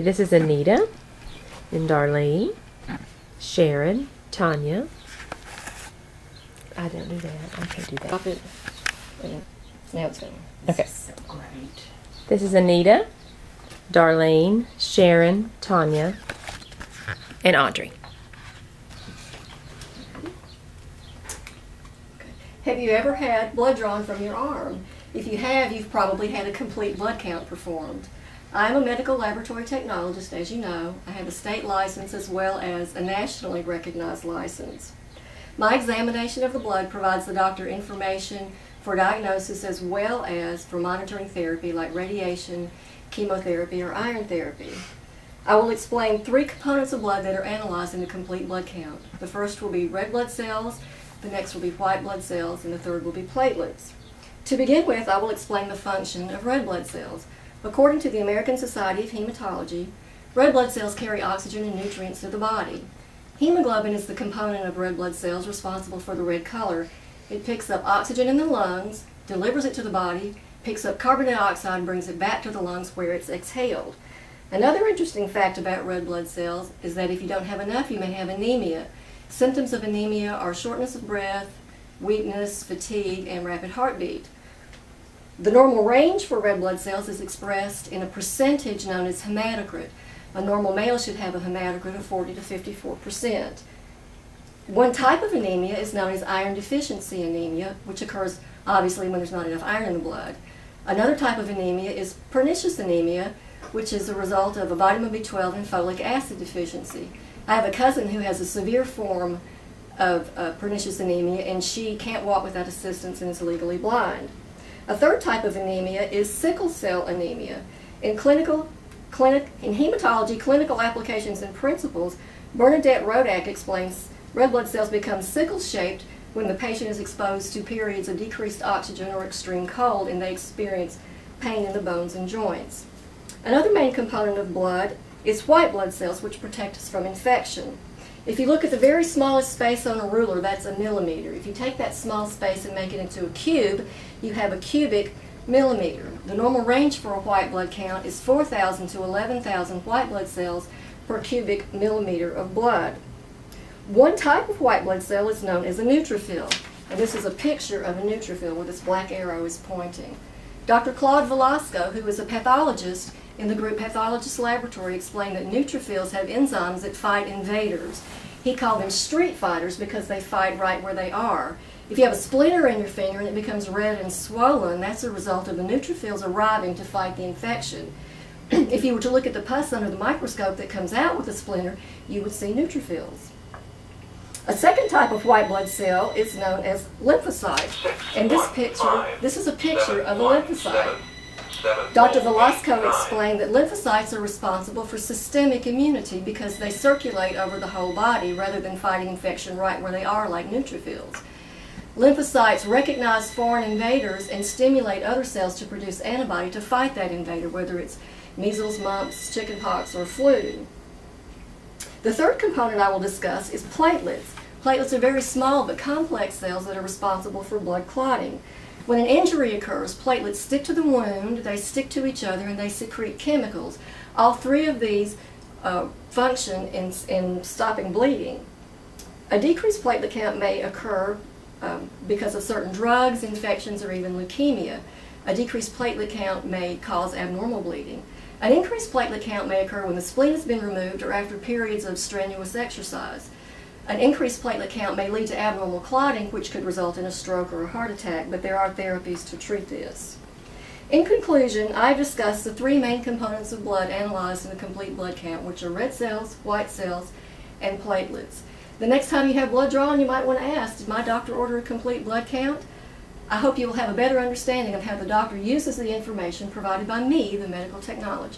This is Anita and Darlene, Sharon, Tanya. I don't do that. I can't do that. Stop it. And now it's going. Okay. Great. This is Anita, Darlene, Sharon, Tanya, and Audrey. Have you ever had blood drawn from your arm? If you have, you've probably had a complete blood count performed. I'm a medical laboratory technologist, as you know. I have a state license as well as a nationally recognized license. My examination of the blood provides the doctor information for diagnosis as well as for monitoring therapy like radiation, chemotherapy, or iron therapy. I will explain 3 components of blood that are analyzed in a complete blood count. The first will be red blood cells, the next will be white blood cells, and the third will be platelets. To begin with, I will explain the function of red blood cells. According to the American Society of Hematology, red blood cells carry oxygen and nutrients to the body. Hemoglobin is the component of red blood cells responsible for the red color. It picks up oxygen in the lungs, delivers it to the body, picks up carbon dioxide, and brings it back to the lungs where it's exhaled. Another interesting fact about red blood cells is that if you don't have enough, you may have anemia. Symptoms of anemia are shortness of breath, weakness, fatigue, and rapid heartbeat. The normal range for red blood cells is expressed in a percentage known as hematocrit. A normal male should have a hematocrit of 40 to 54%. One type of anemia is known as iron deficiency anemia, which occurs obviously when there's not enough iron in the blood. Another type of anemia is pernicious anemia, which is a result of a vitamin B12 and folic acid deficiency. I have a cousin who has a severe form of pernicious anemia, and she can't walk without assistance and is legally blind. A third type of anemia is sickle cell anemia. In hematology, clinical applications and principles, Bernadette Rodak explains red blood cells become sickle-shaped when the patient is exposed to periods of decreased oxygen or extreme cold and they experience pain in the bones and joints. Another main component of blood is white blood cells, which protect us from infection. If you look at the very smallest space on a ruler, that's a millimeter. If you take that small space and make it into a cube, you have a cubic millimeter. The normal range for a white blood count is 4,000 to 11,000 white blood cells per cubic millimeter of blood. One type of white blood cell is known as a neutrophil, and this is a picture of a neutrophil where this black arrow is pointing. Dr. Claude Velasco, who is a pathologist in the group Pathologist Laboratory, explained that neutrophils have enzymes that fight invaders. He called them street fighters because they fight right where they are. If you have a splinter in your finger and it becomes red and swollen, that's a result of the neutrophils arriving to fight the infection. If you were to look at the pus under the microscope that comes out with the splinter, you would see neutrophils. A second type of white blood cell is known as lymphocyte. And this is a picture of a lymphocyte. Dr. Velasco explained that lymphocytes are responsible for systemic immunity because they circulate over the whole body rather than fighting infection right where they are like neutrophils. Lymphocytes recognize foreign invaders and stimulate other cells to produce antibody to fight that invader, whether it's measles, mumps, chickenpox, or flu. The third component I will discuss is platelets. Platelets are very small but complex cells that are responsible for blood clotting. When an injury occurs, platelets stick to the wound, they stick to each other, and they secrete chemicals. All 3 of these function in stopping bleeding. A decreased platelet count may occur because of certain drugs, infections, or even leukemia. A decreased platelet count may cause abnormal bleeding. An increased platelet count may occur when the spleen has been removed or after periods of strenuous exercise. An increased platelet count may lead to abnormal clotting, which could result in a stroke or a heart attack, but there are therapies to treat this. In conclusion, I've discussed the 3 main components of blood analyzed in a complete blood count, which are red cells, white cells, and platelets. The next time you have blood drawn, you might want to ask, did my doctor order a complete blood count? I hope you will have a better understanding of how the doctor uses the information provided by me, the medical technologist.